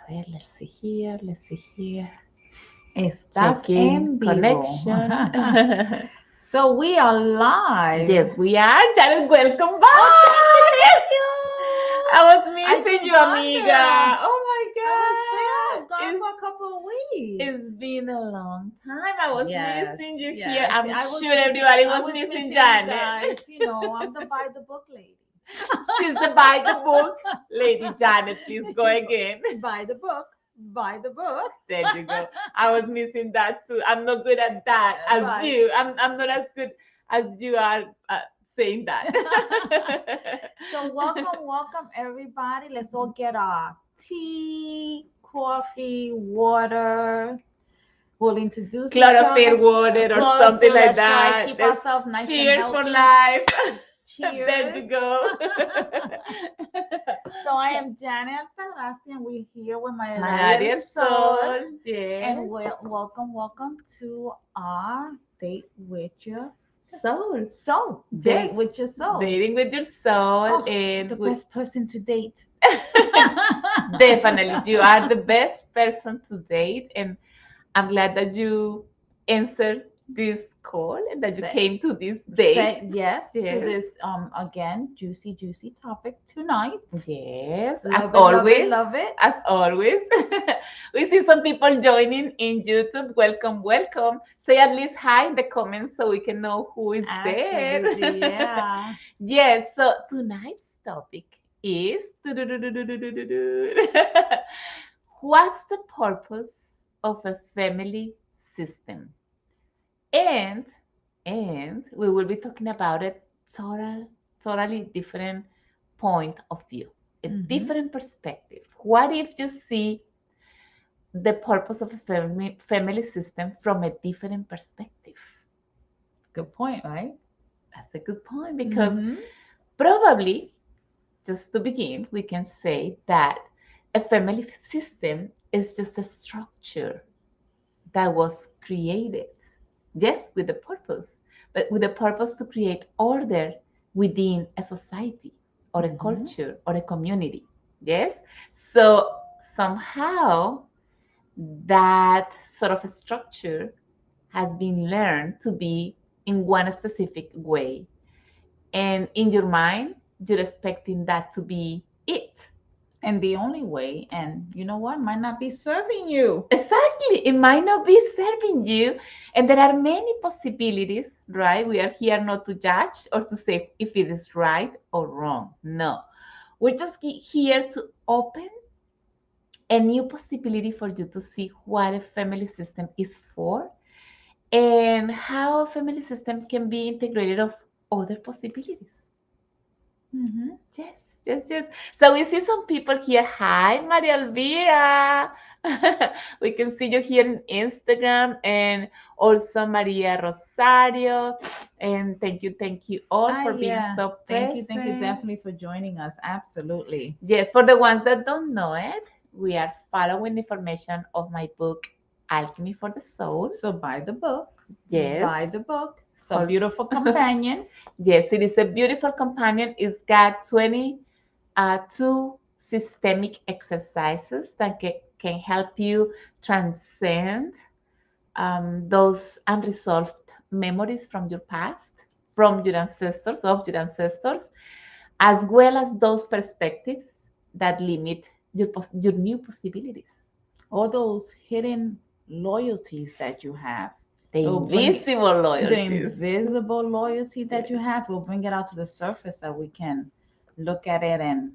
ver, let's see here, let's see here. Estás Checking en vivo. connection. So we are live. Yes, we are. Janet, welcome Oh, back. thank you. I was I missing you, forgot amiga. that. Oh my I was God. there, gone for a couple of weeks. It's been a long time. I was Yes, missing you here. yes. I'm I was sure missing. everybody I was was missing missing you Janet. guys. I'm the by the book lady. She's the by the book lady. Janet, please go again. By the book. By the book. There you go. I was missing that too. I'm not good at that as Right. you. I'm not as good as you are saying that. So welcome everybody. Let's all get our tea, coffee, water. We'll introduce each Chlorophyll other. water or Chlorophyll, something like that's right. that. Keep Let's ourselves nice and cheers for healthy. life. Cheers. There you go. So I am Janet Altagracia, and we're here with my My Ariel Ariel Sol, And yes. welcome to our date with your Soul. soul. Yes. Date with your soul. Dating with your soul. Oh, And the best person to date. definitely, you are the best person to date. And I'm glad that you answered this call and that you came to this date. Yes, to Yes. this again juicy topic tonight. Yes, Love as it, always. love it. As always. We see some people joining in YouTube. Welcome, welcome. Say at least hi in the comments so we can know who is Absolutely, there. yeah. Yes, so tonight's topic is what's the purpose of a family system? And we will be talking about a totally different point of view, a different perspective. What if you see the purpose of a family system from a different perspective? Good point, right? That's a good point because probably, just to begin, we can say that a family system is just a structure that was created, yes, with a purpose, but with a purpose to create order within a society or a culture or a community, yes? So somehow that sort of a structure has been learned to be in one specific way. And in your mind, you're expecting that to be it. And the only way, and you know what, might not be serving you. Exactly. It might not be serving you. And there are many possibilities, right? We are here not to judge or to say if it is right or wrong. No. We're just here to open a new possibility for you to see what a family system is for and how a family system can be integrated of other possibilities. Yes, yes, yes. So we see some people here. Hi, Maria Elvira. We can see you here on Instagram and also Maria Rosario. And thank you all for being so present. Thank you definitely for joining us. Absolutely. Yes, for the ones that don't know it, we are following the information of my book, Alchemy for the Soul. So buy the book. Yes. Buy the book. It's a beautiful companion. Yes, it is a beautiful companion. It's got 22 systemic exercises that can help you transcend those unresolved memories from your past, from your ancestors, of your ancestors, as well as those perspectives that limit your new possibilities. All those hidden loyalties that you have. The invisible loyalties. The invisible loyalty that you have will bring it out to the surface so we can look at it and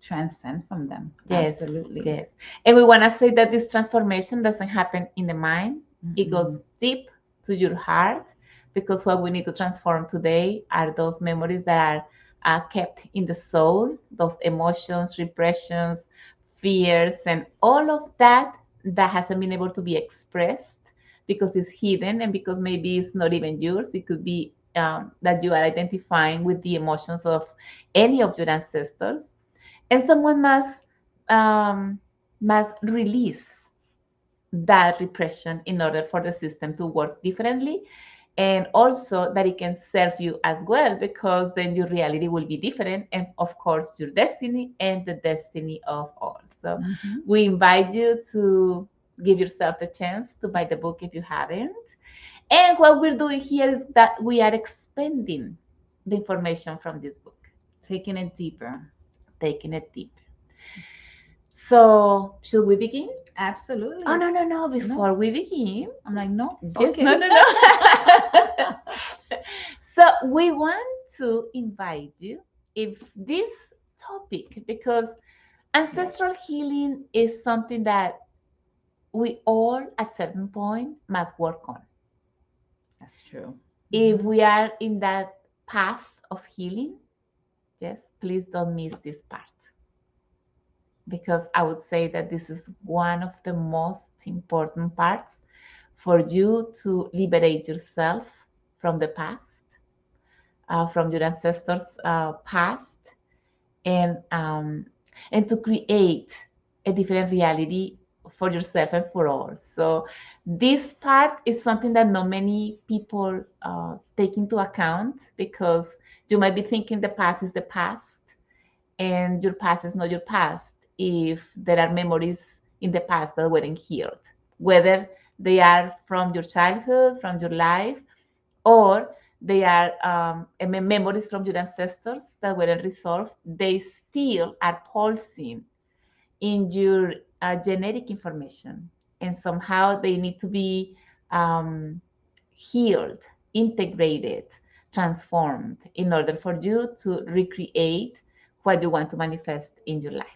transcend from them. Yes, absolutely. yes. And we want to say that this transformation doesn't happen in the mind. It goes deep to your heart because what we need to transform today are those memories that are kept in the soul, those emotions, repressions, fears, and all of that that hasn't been able to be expressed because it's hidden and because maybe it's not even yours. It could be that you are identifying with the emotions of any of your ancestors, and someone must release that repression in order for the system to work differently, and also that it can serve you as well, because then your reality will be different, and of course your destiny and the destiny of all. So Mhm. we invite you to give yourself a chance to buy the book if you haven't. And what we're doing here is that we are expanding the information from this book, Taking it deeper. taking it deeper. So, should we begin? Absolutely. Oh, no, no, no. Before we begin, I'm like, no. yes, Okay. no, no, no. So, we want to invite you if this topic, because ancestral healing is something that we all at certain point must work on. That's true. If we are in that path of healing, yes, please don't miss this part, because I would say that this is one of the most important parts for you to liberate yourself from the past, from your ancestors' past, and um, and to create a different reality for yourself and for all. So this part is something that not many people take into account, because you might be thinking the past is the past, and your past is not your past if there are memories in the past that weren't healed, whether they are from your childhood, from your life, or they are memories from your ancestors that weren't resolved. They still are pulsing in your genetic information, and somehow they need to be um, healed, integrated, transformed in order for you to recreate what you want to manifest in your life.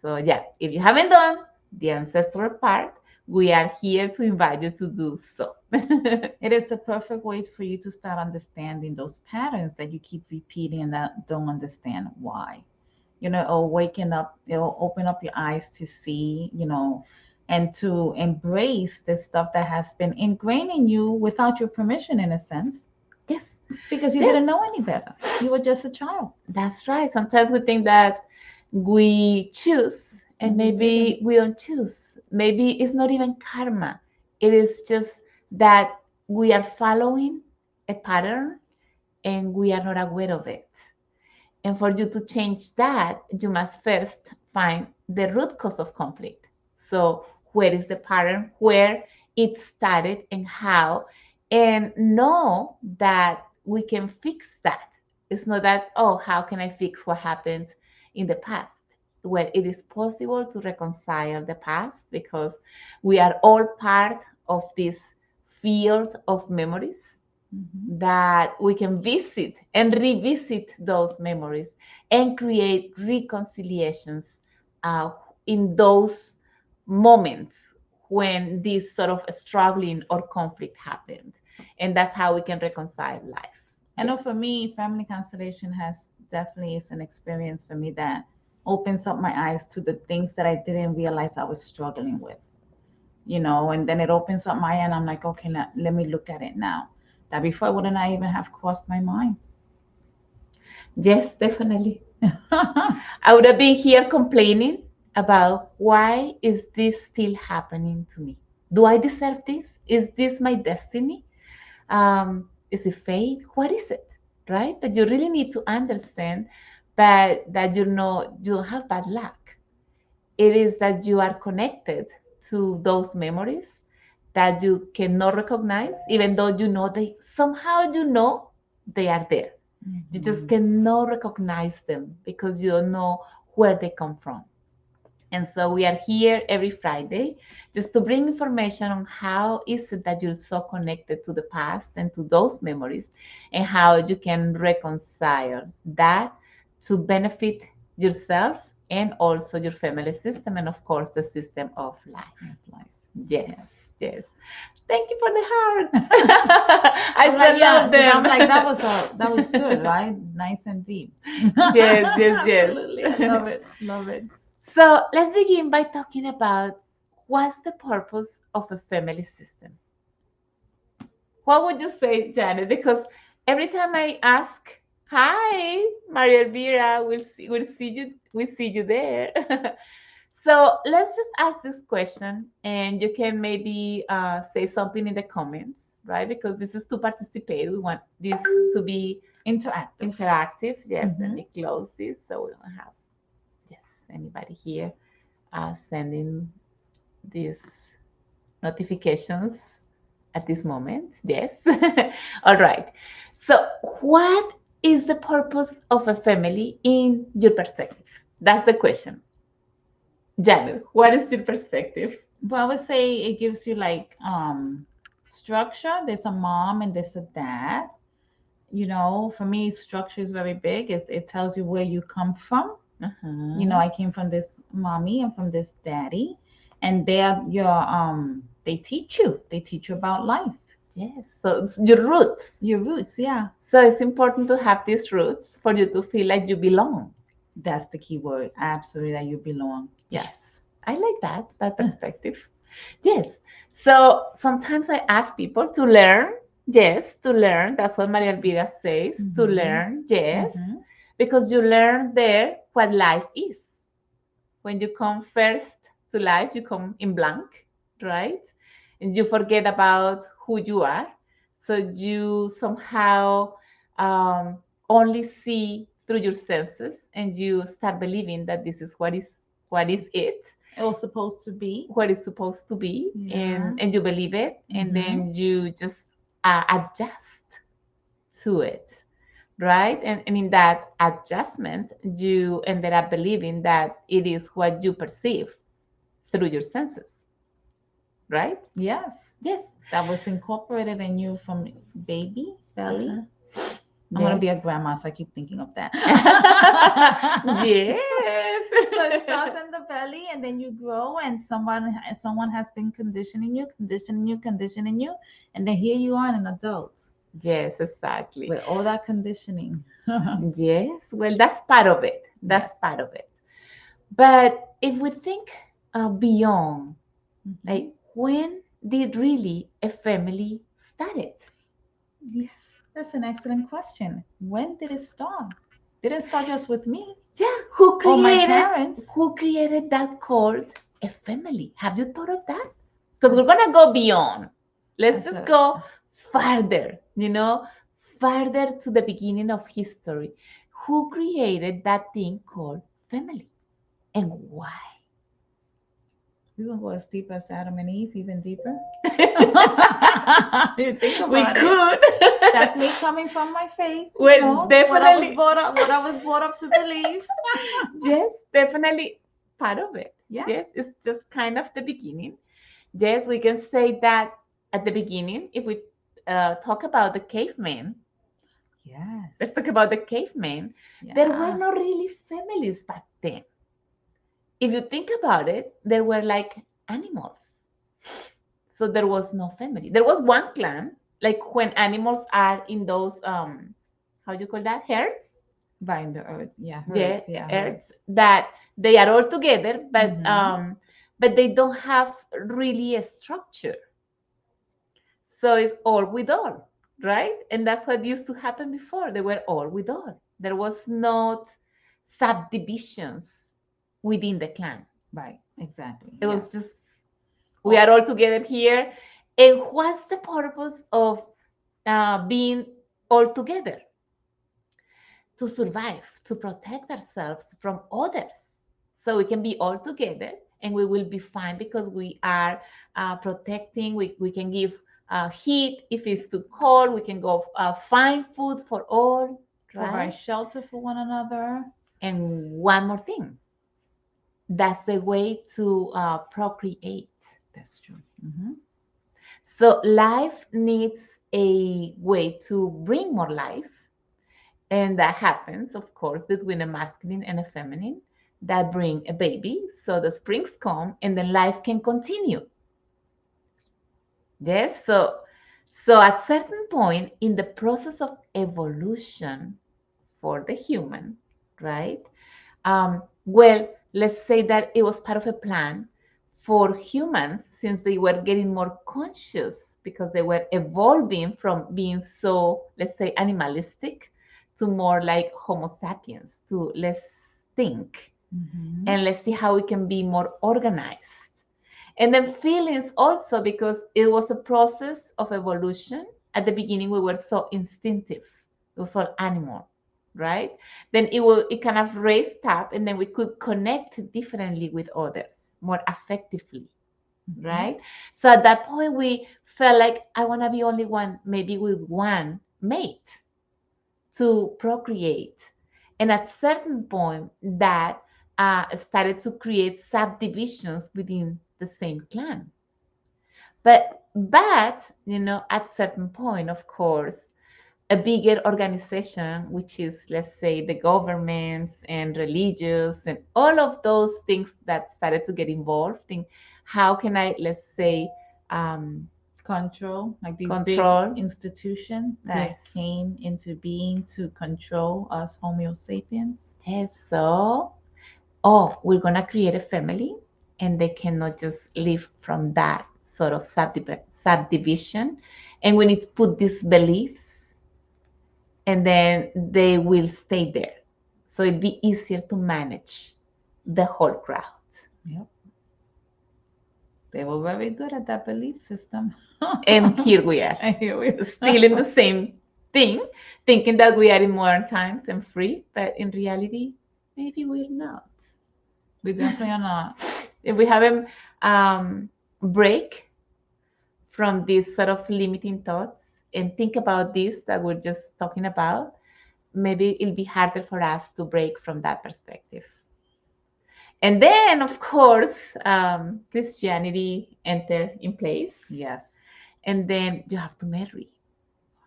So, yeah, if you haven't done the ancestral part, we are here to invite you to do so. It is the perfect way for you to start understanding those patterns that you keep repeating and that don't understand why. Or waking up, open up your eyes to see, and to embrace the stuff that has been ingrained in you without your permission, in a sense, Yes, because you yes, didn't know any better. You were just a child. that's right. Sometimes we think that we choose, and And you maybe didn't. we don't choose. Maybe it's not even karma. It is just that we are following a pattern and we are not aware of it. And for you to change that, you must first find the root cause of conflict. So, where is the pattern, where it started, and how, and know that we can fix that. It's not that, oh, how can I fix what happened in the past? Well, it is possible to reconcile the past, because we are all part of this field of memories Mhm. that we can visit and revisit those memories and create reconciliations uh, in those moments when this sort of struggling or conflict happened. And that's how we can reconcile life. I know Yes. for me, family constellation has definitely is an experience for me that opens up my eyes to the things that I didn't realize I was struggling with. And then it opens up my end. I'm like, okay, now let me look at it now. That before wouldn't I even have crossed my mind? Yes, definitely. I would have been here complaining about, why is this still happening to me? Do I deserve this? Is this my destiny? Is it fate? What is it? Right? But you really need to understand that you don't have bad luck. It is that you are connected to those memories that you cannot recognize, even though you know they are there. You just Mhm. cannot recognize them because you don't know where they come from. And so we are here every Friday just to bring information on how is it that you're so connected to the past and to those memories, and how you can reconcile that to benefit yourself and also your family system, and of course the system of life. Life. Yes, Yes. yes. Thank you for the hearts. I I'm still like, yeah, love because I'm them. like, that was good, right? Nice and deep. Yes, yes, Absolutely. I yes. love it. Love it. So let's begin by talking about, what's the purpose of a family system? What would you say, Janet? Because every time I ask, hi, Maria Elvira, we'll see you there. So let's just ask this question, and you can maybe say something in the comments, right? Because this is to participate. We want this to be Interactive. interactive. Yes, let Mhm. me close this so we don't have, yes, anybody here. sending these notifications at this moment. Yes. All right. So, what is the purpose of a family in your perspective? That's the question. Janet, what is your perspective? But I would say it gives you like structure. There's a mom and there's a dad. For me, structure is very big. It tells you where you come from. Uh-huh. I came from this mommy and from this daddy, and they teach you about life, Yes. So, it's your roots. your roots. Yeah, So, it's important to have these roots for you to feel like you belong. that's the key word. Absolutely, that you belong. Yes. I like that perspective. Yes. So sometimes I ask people to learn. Yes, to learn. That's what Maria Elvira says. To Mm-hmm. learn. Yes. Mm-hmm. Because you learn there what life is. When you come first to life, you come in blank, right? And you forget about who you are. So you somehow um, only see through your senses, and you start believing that this is what is it, It was supposed to be. what it's supposed to be, Yeah. and you believe it, and Mm-hmm. then you just adjust to it, right? And in that adjustment, you ended up believing that it is what you perceive through your senses, right? Yes, Yes. that was incorporated in you from baby belly. Uh-huh. I'm gonna Yes. be a grandma, so I keep thinking of that. So it starts Yes. in the belly, and then you grow, and someone has been conditioning you, and then here you are, an adult Yes, exactly. with all that conditioning. Yes. Well, that's part of it. Yes. That's part of it. But if we think beyond, Mhm. like, when did really a family started? Yes, that's an excellent question. When did it start? Did it start just with me Yeah, who or my created parents? who created that called a family? Have you thought of that? Because we're gonna go beyond. Let's That's just a go farther, farther to the beginning of history. Who created that thing called family and why? We're gonna go as deep as Adam and Eve, even deeper. You think We about it. could. That's me coming from my faith, Well, definitely. what I was brought up to believe. Yes, definitely part of it. Yeah. Yes, it's just kind of the beginning. Yes, we can say that at the beginning, if we talk about the cavemen, Yes. let's talk about the cavemen, there were Yeah. not really families back then. If you think about it, there were like animals. So there was no family. There was one clan, like when animals are in those, how do you call that, herds? By the earth. Yeah. Yeah, Herds. Yeah. herds, Herds. that they are all together, Mm-hmm. but they don't have really a structure. So it's all with all, right? And that's what used to happen before. They were all with all. There was not subdivisions within the clan. Right. Exactly. It Yes. was just we are all together here. And what's the purpose of being all together? To survive, to protect ourselves from others. So we can be all together and we will be fine because we are protecting. We can give heat if it's too cold. We can go find food for all, Provide right? shelter for one another. And one more thing, that's the way to procreate. That's true. Mm-hmm. So life needs a way to bring more life. And that happens, of course, between a masculine and a feminine that bring a baby. So the springs come and then life can continue. Yes. So at certain point in the process of evolution for the human, right? Well, let's say that it was part of a plan for humans since they were getting more conscious because they were evolving from being so, let's say, animalistic to more like Homo sapiens, to let's think Mm-hmm. and let's see how we can be more organized. And then feelings also because it was a process of evolution. At the beginning, we were so instinctive. It was all animal, right? Then it kind of raised up, and then we could connect differently with others. more effectively, Mhm. right? So at that point, we felt like I want to be only one, maybe with one mate to procreate. And at certain point, that started to create subdivisions within the same clan. But at certain point, of course, a bigger organization, which is, let's say, the governments and religious and all of those things that started to get involved in how can I, let's say, um, Control, like these big control. institutions that Yes. came into being to control us Homo sapiens. Yes. So, oh, we're going to create a family and they cannot just live from that sort of subdivision. And we need to put these beliefs and then they will stay there. So it'd be easier to manage the whole crowd. Yep. They were very good at that belief system. And here we are, And here we still in the same thing, thinking that we are in modern times and free, but in reality, maybe we're not. We definitely are not. If we haven't break from these sort of limiting thoughts and think about this that we're just talking about, maybe it'll be harder for us to break from that perspective. And then, of course, Christianity entered in place. Yes. And then you have to marry.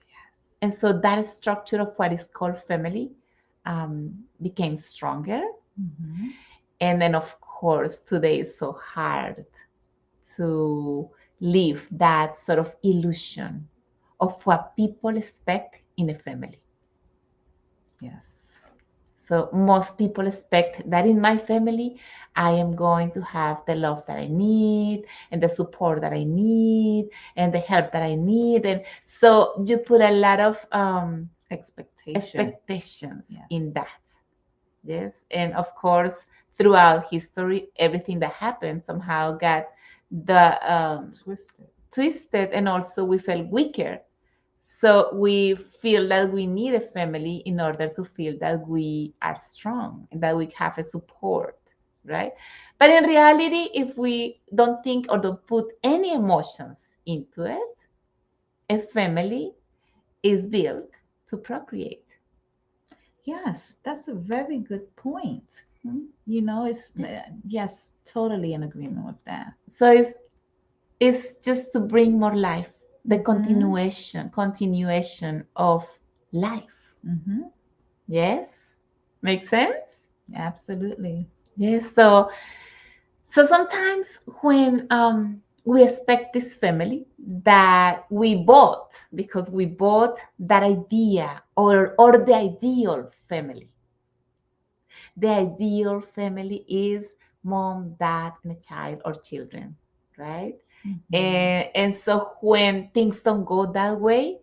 Yes. And so that structure of what is called family became stronger. Mhm. And then, of course, today is so hard to live that sort of illusion of what people expect in a family. Yes. So most people expect that in my family, I am going to have the love that I need and the support that I need and the help that I need. And so you put a lot of Expectation. expectations Yes. in that. Yes. And of course, throughout history, everything that happened somehow got the twisted, and also we felt weaker. So we feel that we need a family in order to feel that we are strong and that we have a support, right? But in reality, if we don't think or don't put any emotions into it, a family is built to procreate. Yes, that's a very good point. Hmm? It's yes, totally in agreement with that. So it's just to bring more life, the Mm-hmm. continuation of life. Mm-hmm. Yes, makes sense. Absolutely. Yes. So sometimes when we expect this family that we bought because we bought that idea or the ideal family. The ideal family is mom, dad, and a child or children, right? Mm-hmm. And so when things don't go that way,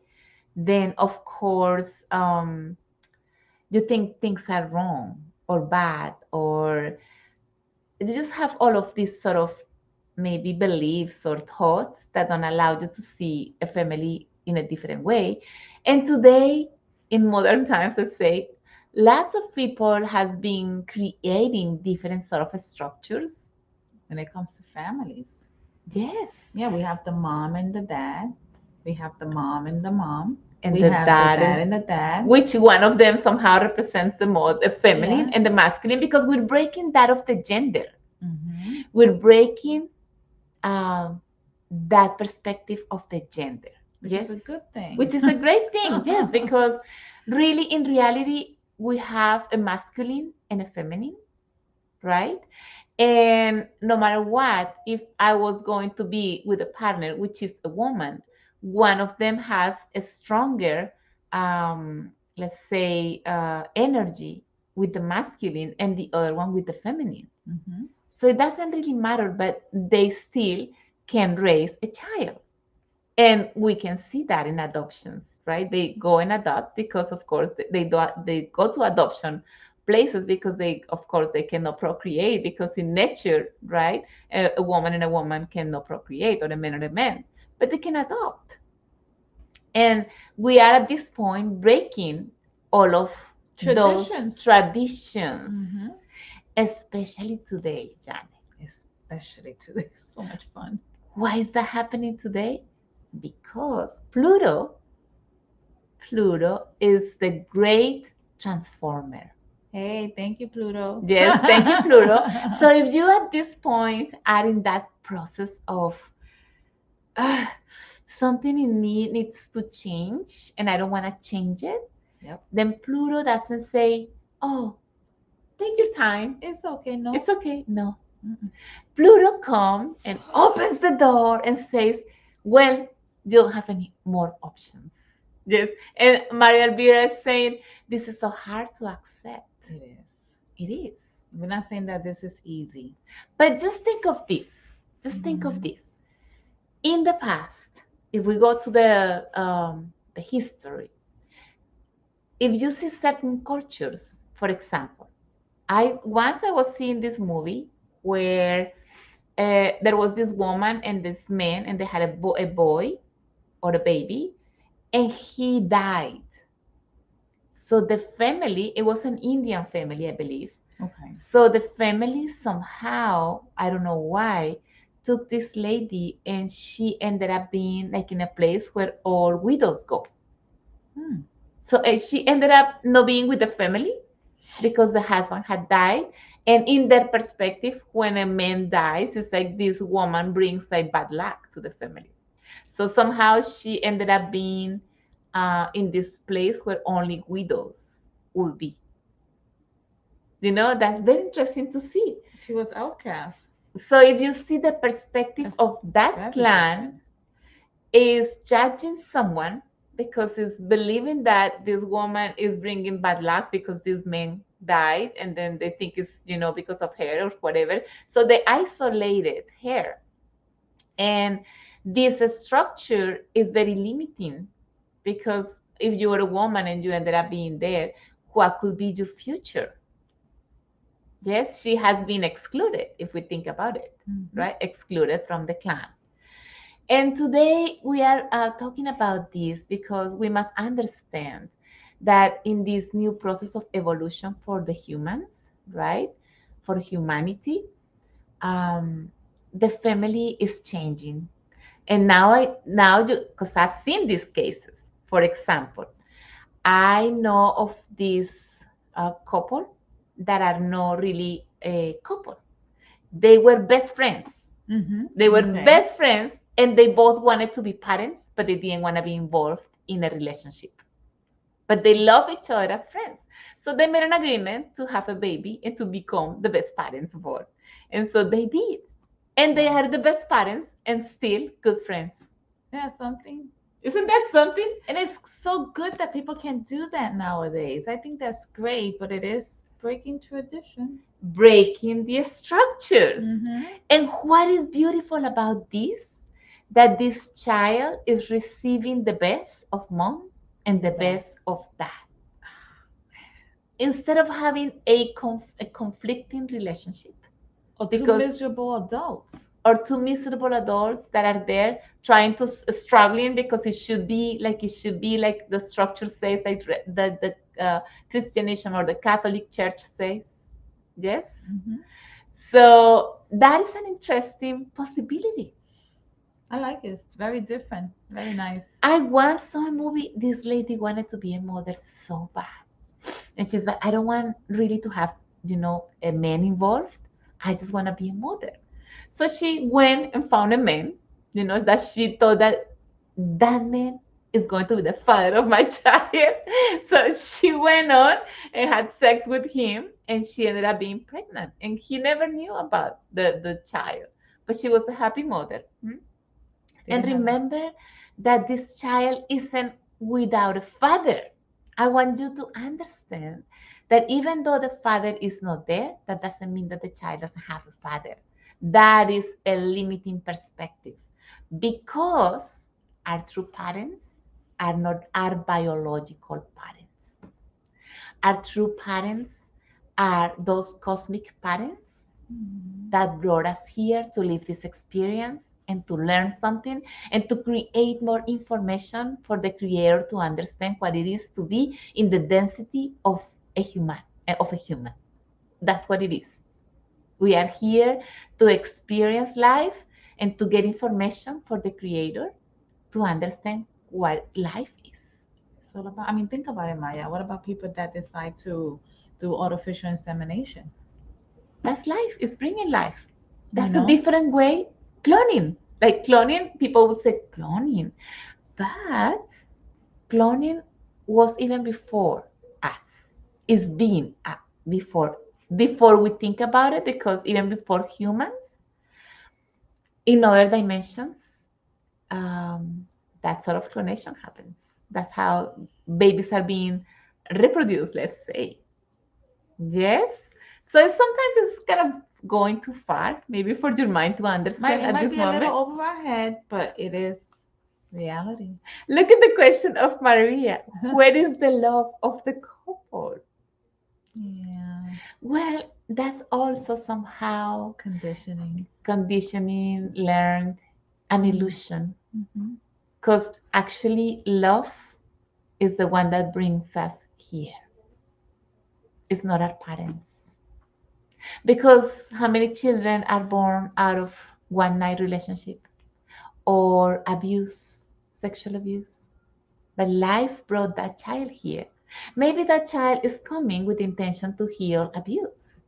then of course you think things are wrong or bad, or you just have all of these sort of maybe beliefs or thoughts that don't allow you to see a family in a different way. And today, in modern times, let's say, lots of people has been creating different sort of structures. When it comes to families, Yes. yeah, we have the mom and the dad. We have the mom and the mom. And We the have the dad, dad and the dad. which one of them somehow represents the feminine Yeah. and the masculine, because we're breaking that of the gender. Mm-hmm. We're breaking um, that perspective of the gender. Which Yes, is a good thing. which is a great thing. Yes, because really in reality we have a masculine and a feminine, right? And no matter what, if I was going to be with a partner which is a woman, one of them has a stronger let's say energy with the masculine and the other one with the feminine. Mm-hmm. So it doesn't really matter, but they still can raise a child. And we can see that in adoptions, right? They go and adopt because, of course, they go to adoption places because they, of course, they cannot procreate because in nature, right, a woman and a woman cannot procreate, or a man and a man, but they can adopt. And we are at this point breaking all of those Traditions. traditions, Mm-hmm. especially today, Janet. Yes. especially today. So much fun. Why is that happening today? Because Pluto is the great transformer. Hey, thank you, Pluto. Yes, thank you, Pluto. So if you at this point are in that process of uh, something in me needs to change and I don't want to change it, Yep. then Pluto doesn't say, oh, take your time. It's okay, no? It's okay. No. Mm-mm. Pluto comes and opens the door and says, well, you don't have any more options. Yes. And Maria Elvira is saying, this is so hard to accept. It is. It is. We're not saying that this is easy. But just think of this. Just think of Mhm. this. In the past, if we go to the history, if you see certain cultures, for example, I was seeing this movie where there was this woman and this man, and they had a boy or a baby, and he died. So the family, it was an Indian family, I believe. Okay. So the family somehow, I don't know why, took this lady and she ended up being like in a place where all widows go. Hmm. So she ended up not being with the family because the husband had died. And in their perspective, when a man dies, it's like this woman brings like bad luck to the family. So somehow she ended up being in this place where only widows will be. You know, that's very interesting to see. She was outcast. So if you see the perspective That's of that very clan different. is judging someone because it's believing that this woman is bringing bad luck because this man died and then they think it's because of her or whatever, so they isolated her. And this structure is very limiting because if you were a woman and you ended up being there, what could be your future? Yes, she has been excluded if we think about it, Mhm. right? Excluded from the clan. And today we are talking about this because we must understand that in this new process of evolution for the humans, right? For humanity, the family is changing. And now because I've seen these cases. For example, I know of this couple that are not really a couple. They were best friends. Mhm. They were Okay. best friends and they both wanted to be parents, but they didn't want to be involved in a relationship. But they love each other as friends. So they made an agreement to have a baby and to become the best parents of all. And so they did. And they Wow. are the best parents and still good friends. Yeah, something. Isn't that something? And it's so good that people can do that nowadays. I think that's great, but it is breaking tradition. Breaking the structures. Mm-hmm. And what is beautiful about this? That this child is receiving the best of mom and the best of dad. Instead of having a conflicting relationship. Or two Because miserable adults. or two miserable adults that are there trying to struggling because it should be like the structure says, like the Christianization or the Catholic Church says. Yes. Mm-hmm. So that is an interesting possibility. I like it. It's very different. Very nice. I once saw a movie. This lady wanted to be a mother so bad, and she's like, I don't want really to have a man involved. I just want to be a mother. So she went and found a man, that she thought that man is going to be the father of my child. So she went on and had sex with him, and she ended up being pregnant. And he never knew about the child, but she was a happy mother. And Didn't have a. remember that this child isn't without a father. I want you to understand that even though the father is not there, that doesn't mean that the child doesn't have a father. That is a limiting perspective because our true parents are not our biological parents. Our true parents are those cosmic parents Mhm. that brought us here to live this experience and to learn something and to create more information for the creator to understand what it is to be in the density of a human. That's what it is. We are here to experience life and to get information for the creator to understand what life is. It's all about, I mean, think about it, Maya. What about people that decide to do artificial insemination? That's life. It's bringing life. You That's a know? different way. Cloning. Like cloning, people would say cloning. But cloning was even before us. It's been before before we think about it, because even before humans, in other dimensions, um, that sort of clonation happens. That's how babies are being reproduced, let's say. Yes. So sometimes it's kind of going too far, maybe for your mind to understand It at might this be a little moment. over our head, but it is reality. Look at the question of Maria. Where is the love of the couple? Yeah. Well, that's also somehow Conditioning. conditioning, learned, an illusion. Mm-hmm. Because actually, love is the one that brings us here. It's not our parents. Because how many children are born out of one night relationship or abuse, sexual abuse? But life brought that child here. Maybe that child is coming with intention to heal abuse,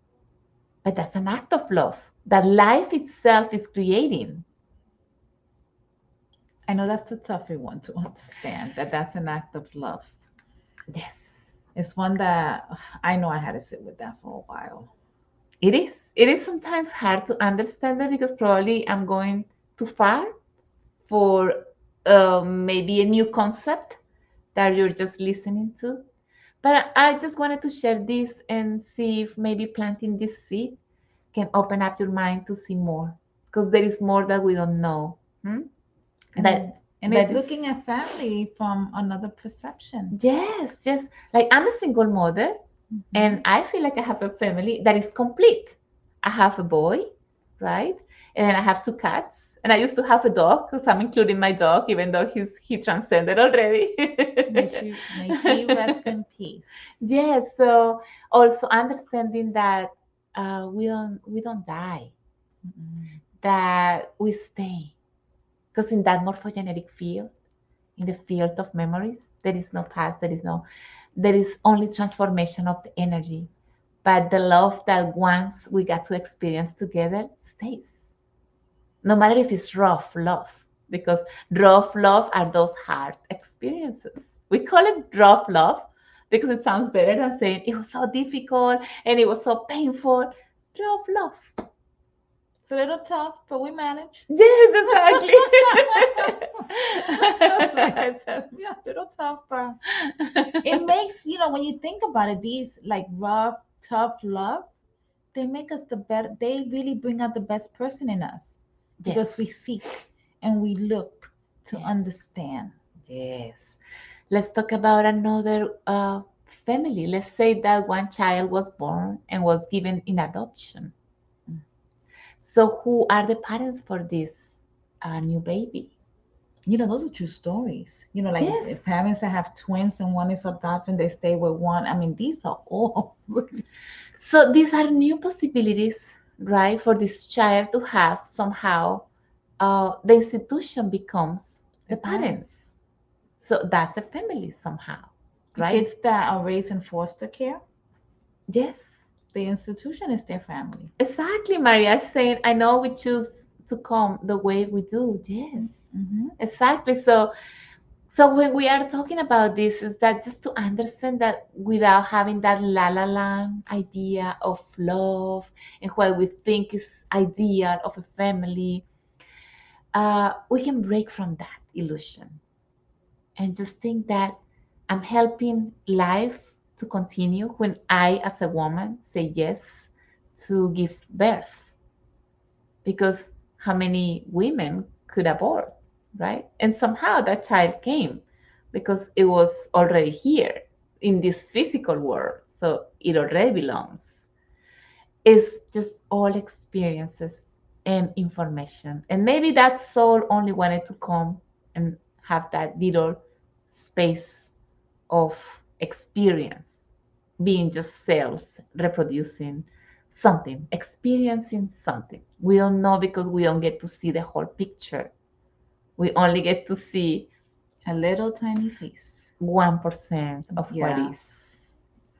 but that's an act of love that life itself is creating. I know that's the tougher one to understand, that that's an act of love. Yes, It's one that I know I had to sit with that for a while. it is. It is sometimes hard to understand that because probably I'm going too far for maybe a new concept that you're just listening to. But I just wanted to share this and see if maybe planting this seed can open up your mind to see more, because there is more that we don't know. Hmm? And That and it's that is, looking at family from another perception. yes, yes. Like I'm a single mother, and Mhm. I feel like I have a family that is complete. I have a boy, right, and I have two cats. And I used to have a dog, because I'm including my dog, even though he transcended already. May she rest in peace. Yes, so also understanding that we don't die, Mm-mm. that we stay, because in that morphogenetic field, in the field of memories, there is no past, there is only transformation of the energy. But the love that once we got to experience together stays, no matter if it's rough love, because rough love are those hard experiences. We call it rough love because it sounds better than saying it was so difficult and it was so painful. Rough love. It's a little tough, but we manage. Yes, exactly. That's like I said, yeah, a little tough, but it makes, when you think about it, these like rough, tough love, they make us the better. They really bring out the best person in us Yes, because we seek and we look to yes, understand. yes. Let's talk about another family. Let's say that one child was born and was given in adoption. So, who are the parents for this new baby? Those are true stories. Like Yes. the parents that have twins and one is adopted, they stay with one. I mean, these are all really So, these are new possibilities, right, for this child to have somehow. The institution becomes the the parents. parents. So, that's a family somehow, The right? kids that are raised in foster care, Yes. the institution is their family. Exactly, Maria is saying, I know we choose to come the way we do. Yes, Mm-hmm. exactly. So when we are talking about this, is that just to understand that without having that la la land idea of love and what we think is ideal of a family, we can break from that illusion and just think that I'm helping life to continue when I, as a woman, say yes to give birth, because how many women could abort, right? And somehow that child came because it was already here in this physical world. So it already belongs. It's just all experiences and information. And maybe that soul only wanted to come and have that little space of experience, being just cells reproducing something, experiencing something. We don't know because we don't get to see the whole picture. We only get to see A little tiny piece. 1% of what Yeah. is.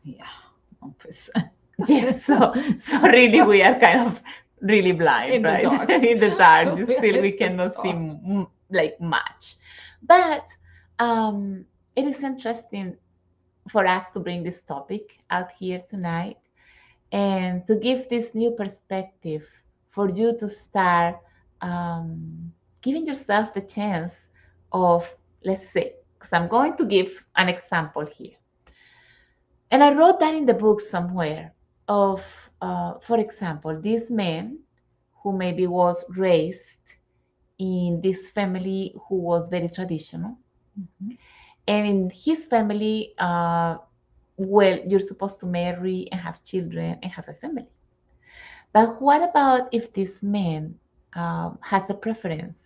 Yeah. 1%. Yes, so really we are kind of really blind, In the right? dark. In the dark, We're still we in the cannot see dark. like much. But it is interesting for us to bring this topic out here tonight and to give this new perspective for you to start giving yourself the chance of, let's say, because I'm going to give an example here. And I wrote that in the book somewhere of, for example, this man who maybe was raised in this family who was very traditional. Mhm. And in his family, well, you're supposed to marry and have children and have a family. But what about if this man has a preference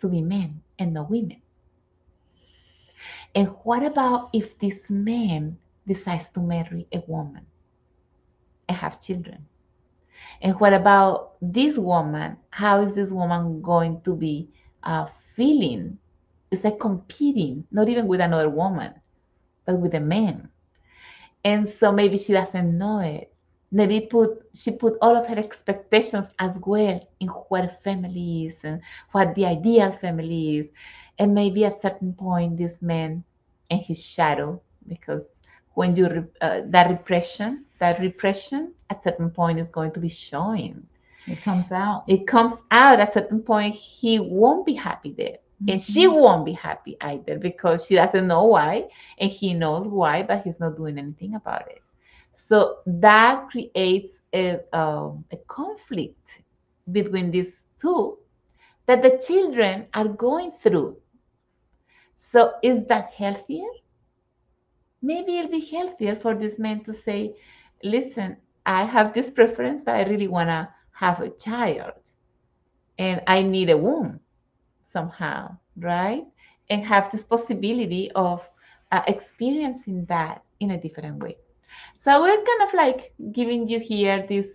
to be men and not women? And what about if this man decides to marry a woman and have children? And what about this woman? How is this woman going to be feeling? It's like competing, not even with another woman, but with a man. And so maybe she doesn't know it. Maybe she put all of her expectations as well in what a family is and what the ideal family is. And maybe at certain point, this man and his shadow, because when that repression at certain point is going to be showing. It comes out. It comes out at certain point. He won't be happy there, and she Mhm. won't be happy either because she doesn't know why, and he knows why, but he's not doing anything about it. So that creates a conflict between these two that the children are going through. So is that healthier? Maybe it'll be healthier for this man to say, listen, I have this preference, but I really want to have a child and I need a womb somehow, right? And have this possibility of experiencing that in a different way. So we're kind of like giving you here this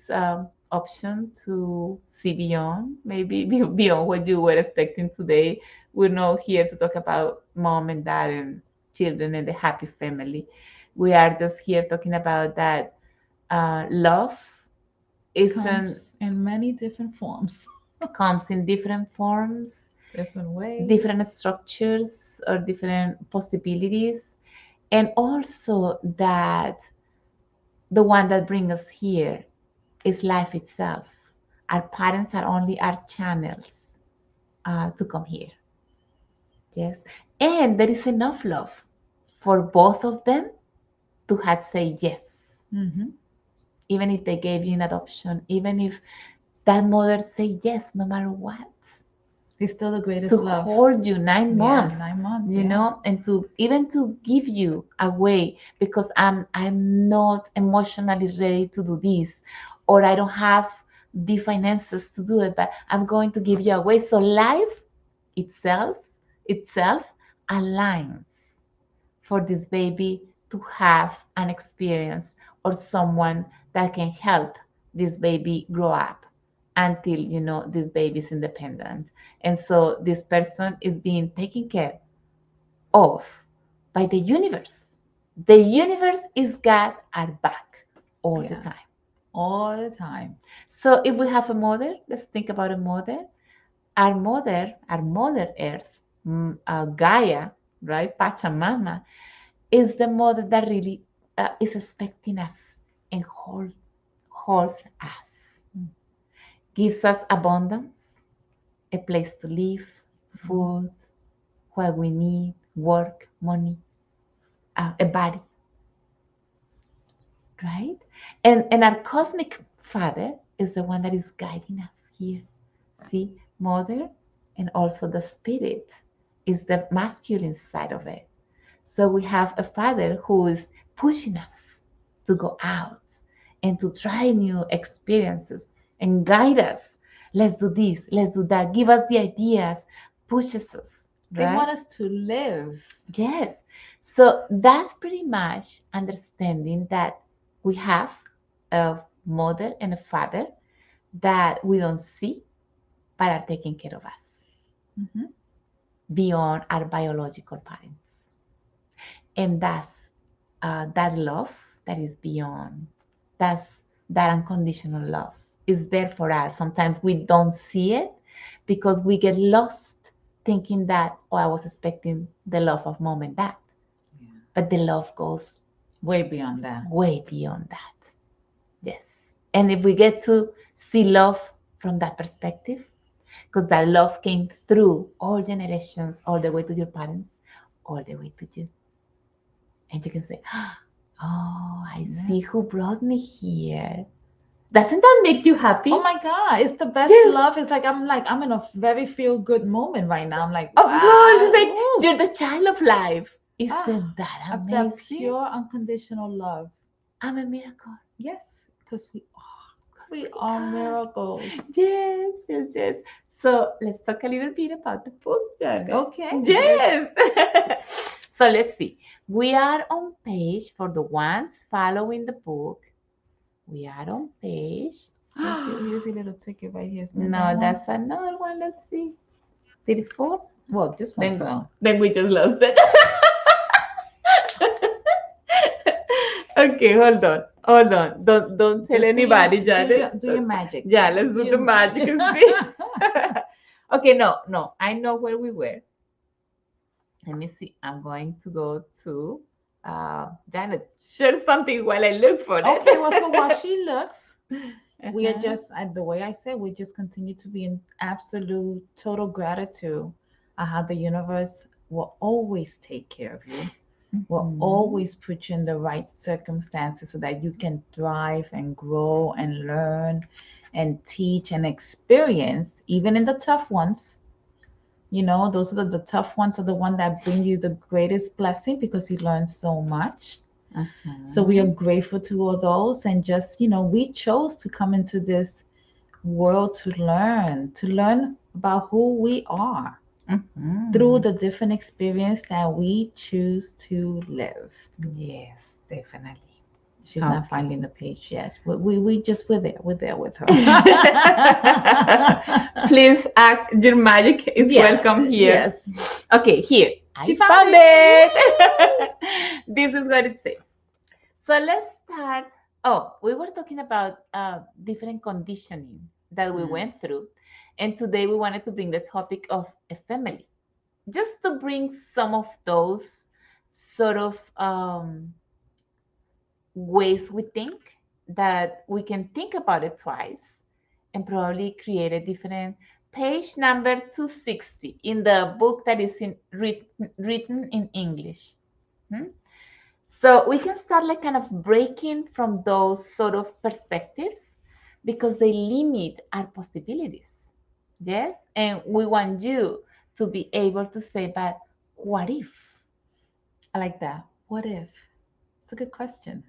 option to see beyond, maybe beyond what you were expecting today. We're not here to talk about mom and dad and children and the happy family. We are just here talking about that love Comes isn't in many different forms, comes in different forms, different ways. different structures or different possibilities, and also that the one that brings us here is life itself. Our parents are only our channels to come here. Yes, and there is enough love for both of them to have say yes, Hmm. even if they gave you an adoption, even if that mother say yes no matter what, It's still the to greatest love. hold you nine Yeah, months 9 months. you Yeah. know and to even to give you away because I'm not emotionally ready to do this, or I don't have the finances to do it, but I'm going to give you away. So life itself aligns for this baby to have an experience or someone that can help this baby grow up until this baby is independent. And so this person is being taken care of by the universe. The universe is got our back all the Yeah. time. All the time. So if we have a mother, let's think about a mother. Our mother Earth, Gaia, right? Pachamama is the mother that really is expecting us and holds us, gives us abundance, a place to live, Mhm. food, what we need, work, money, a body, right? And our cosmic father is the one that is guiding us here. See, mother and also the spirit is the masculine side of it. So we have a father who is pushing us to go out and to try new experiences and guide us. Let's do this, let's do that, give us the ideas, pushes us, They right? want us to live. Yes. So that's pretty much understanding that we have mother and a father that we don't see but are taking care of us Mm-hmm. beyond our biological parents. And that's that love that is beyond, that's that unconditional love is there for us. Sometimes we don't see it because we get lost thinking that, oh, I was expecting the love of mom and dad. Yeah. But the love goes Way beyond that. way beyond that. Yes. And if we get to see love from that perspective, because that love came through all generations, all the way to your parents, all the way to you. And you can say, oh, I Yeah. see who brought me here. Doesn't that make you happy? Oh my God, it's the best Yes. love. It's like I'm in a very feel good moment right now. I'm like, Of course, it's like wow. you're the child of life. Ah, Isn't that of that amazing? pure unconditional love. I'm a miracle. Yes, because we are. 'Cause We we are are. miracles. Yes, yes, yes. So let's talk a little bit about the book, Janet. Okay. Yes. So let's see. We are on page, for the ones following the book, we are on page. Here's a little ticket right here. Is that No, that one? that's another one. Let's see. 34? Well, this one Then, fell. then we just lost it. Okay, hold on. Hold on. Don't tell Just anybody, Janet. do your magic. Yeah, let's do the your magic and see. Okay, no. I know where we were. Let me see. I'm going to go to Janet. Share something while I look for it. Okay, well, so while she looks, we are Uh-huh. just, the way I said, we just continue to be in absolute total gratitude at how the universe will always take care of you, will Mhm. always put you in the right circumstances so that you can thrive and grow and learn and teach and experience, even in the tough ones. You know, those are the tough ones are the ones that bring you the greatest blessing because you learn so much. So we are Uh-huh. grateful to all those, and just, we chose to come into this world to learn about who we are through Mhm. the different experience that we choose to live. Yes, definitely. She's not Okay. finding the page yet. We're there with her. Please act. Your magic is Yeah, welcome here. yes. Okay, here. She I found found it. it. This is what it says. So let's start. Oh, we were talking about different conditioning that we Mm. went through. And today we wanted to bring the topic of a family, just to bring some of those sort of ways we think, that we can think about it twice and probably create a different page number 260 in the book that is written in English. Hmm? So we can start like kind of breaking from those sort of perspectives because they limit our possibilities. Yes. And we want you to be able to say, but what if? I like that. What if? It's a good question.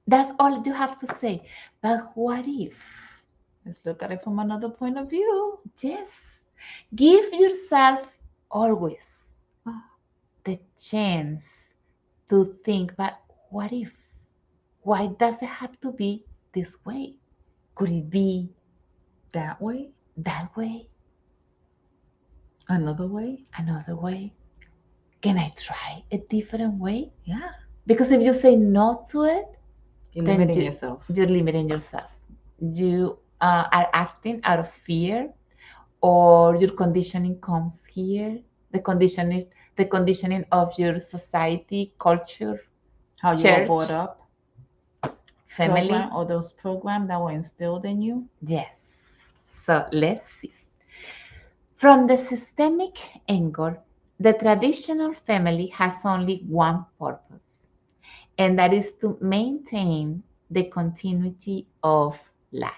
That's all you have to say. But what if? Let's look at it from another point of view. Yes. Give yourself always Oh, the chance to think, but what if? Why does it have to be this way? Could it be that way? that way? Another way? Another way? Can I try a different way? Yeah. Because if you say no to it, You're then limiting yourself. you're limiting yourself. You are acting out of fear, or your conditioning comes here. The conditioning of your society, culture, How you were brought church, up, family. program, or those programs that were instilled in you. Yes. So let's see. From the systemic angle, the traditional family has only one purpose, and that is to maintain the continuity of life.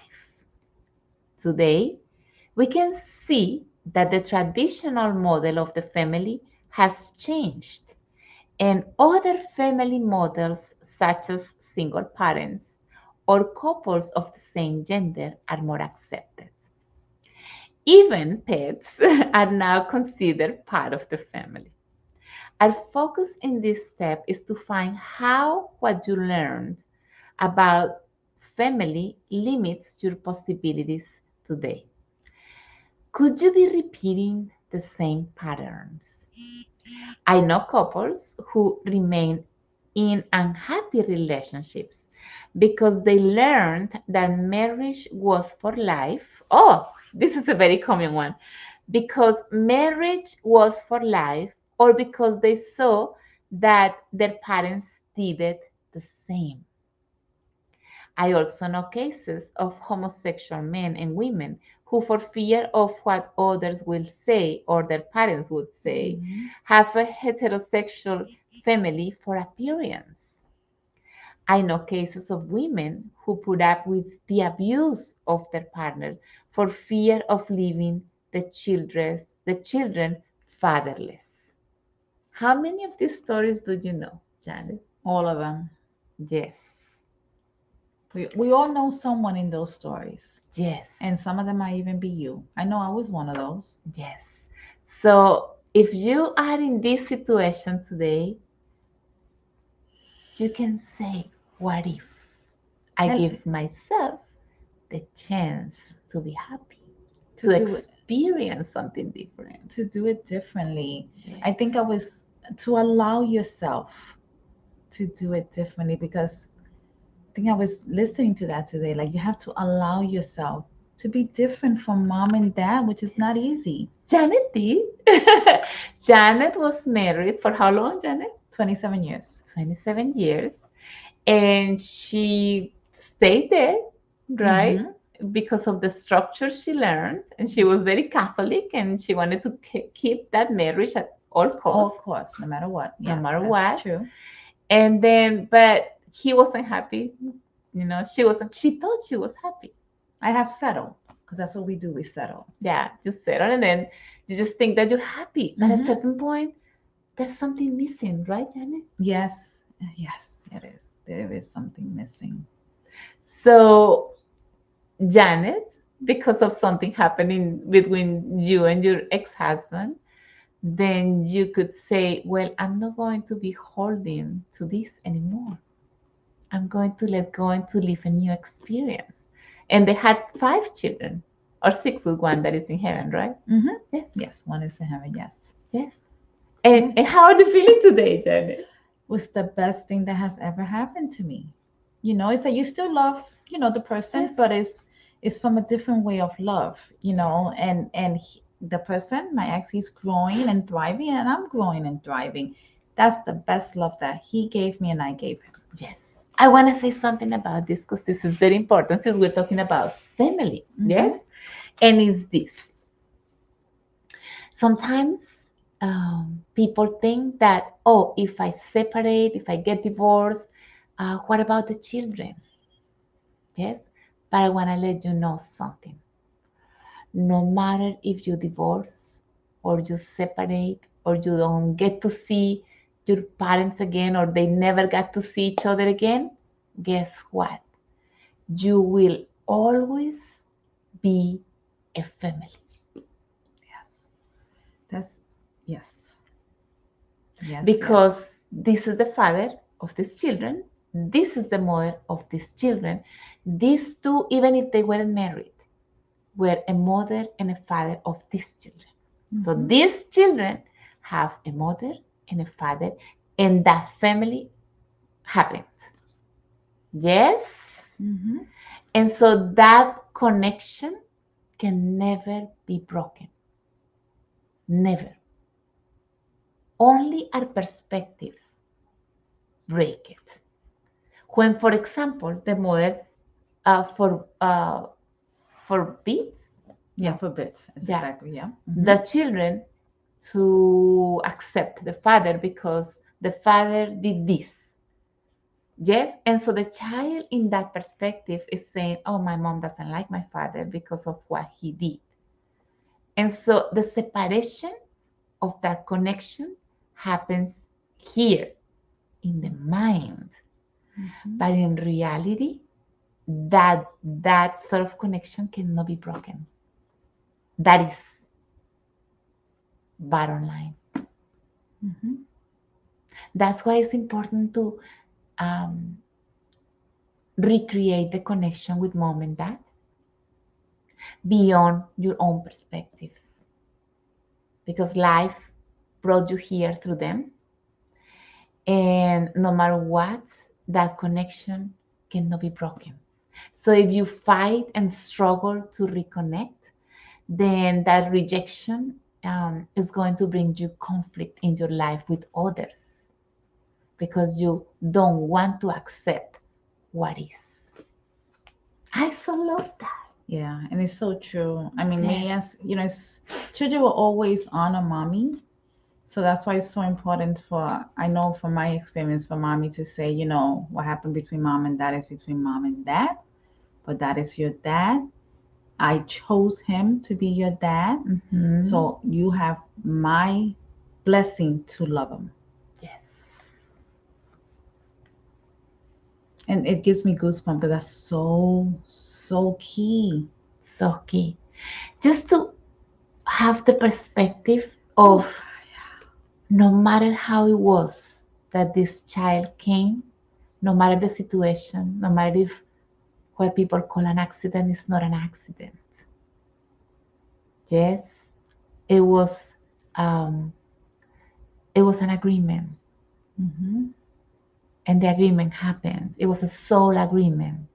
Today, we can see that the traditional model of the family has changed, and other family models, such as single parents or couples of the same gender, are more accepted. Even pets are now considered part of the family. Our focus in this step is to find how what you learned about family limits your possibilities today? Could you be repeating the same patterns? I know couples who remain in unhappy relationships because they learned that marriage was for life. Oh, this is a very common one. Because marriage was for life, or because they saw that their parents did it the same. I also know cases of homosexual men and women who, for fear of what others will say or their parents would say, have a heterosexual family for appearance. I know cases of women who put up with the abuse of their partner for fear of leaving the children fatherless. How many of these stories do you know, Janet? All of them. Yes, We all know someone in those stories. yes, And some of them might even be you. I know I was one of those. yes. So if you are in this situation today, you can say, what if I And give myself the chance to be happy, to to do it experience something different? to do it differently. Yes. I think I was to allow yourself to do it differently, because I think I was listening to that today. Like, you have to allow yourself to be different from mom and dad, which is not easy. Janet did. Janet was married for how long, Janet? 27 years. 27 years. And she stayed there, right? Because of the structure she learned. And she was very Catholic and she wanted to keep that marriage at all All costs, course, no matter what. no Yes, matter that's what. true. And then, but he wasn't happy. She thought she was happy. I have settled, because that's what we do. We settle. Yeah, just settle. And then you just think that you're happy. But at a certain point, there's something missing, right, Janet? Yes, yes, it is. There is something missing. So, Janet, because of something happening between you and your ex husband, then you could say, well, I'm not going to be holding to this anymore. I'm going to let go and to live a new experience. And they had 5 children, or 6 with one that is in heaven, right? Yes. Yes, one is in heaven. Yes. Yes. And how are you feeling today, Janet? Was the best thing that has ever happened to me. It's that you still love, the person, Yes. but it's from a different way of love, and the person, my ex, he's growing and thriving, and I'm growing and thriving. That's the best love that he gave me and I gave him. Yes. I want to say something about this because this is very important since we're talking about family. Yes. And it's this. Sometimes people think that, oh, if I separate, if I get divorced, what about the children? Yes. But I want to let you know something. No matter if you divorce or you separate or you don't get to see your parents again or they never got to see each other again, guess what? You will always be a family. Yes. That's yes. Yes. Because this is the father of these children, this is the mother of these children. These two, even if they weren't married, were a mother and a father of these children. So these children have a mother and a father, and that family happened. Yes? And so that connection can never be broken. Never. Only our perspectives break it. When, for example, the mother forbids Forbids. Yeah. Exactly. Yeah. the children to accept the father because the father did this. Yes. And so the child in that perspective is saying, oh, my mom doesn't like my father because of what he did. And so the separation of that connection happens here in the mind. But in reality, that sort of connection cannot be broken. That is bottom line. That's why it's important to recreate the connection with mom and dad beyond your own perspectives, because life brought you here through them. And no matter what, that connection cannot be broken. So if you fight and struggle to reconnect, then that rejection is going to bring you conflict in your life with others because you don't want to accept what is. I so love that. Yeah, and it's so true. I mean, me Yes. as children will always honor mommy. So that's why it's so important for, I know from my experience, for mommy to say, what happened between mom and dad is between mom and dad, but that is your dad. I chose him to be your dad. Mhm. So you have my blessing to love him. Yes. And it gives me goosebumps because that's so, so key. So key. Just to have the perspective of no matter how it was that this child came, no matter the situation, no matter if what people call an accident is not an accident. Yes, it was um, it was an agreement, Hmm. and the agreement happened. It was a soul agreement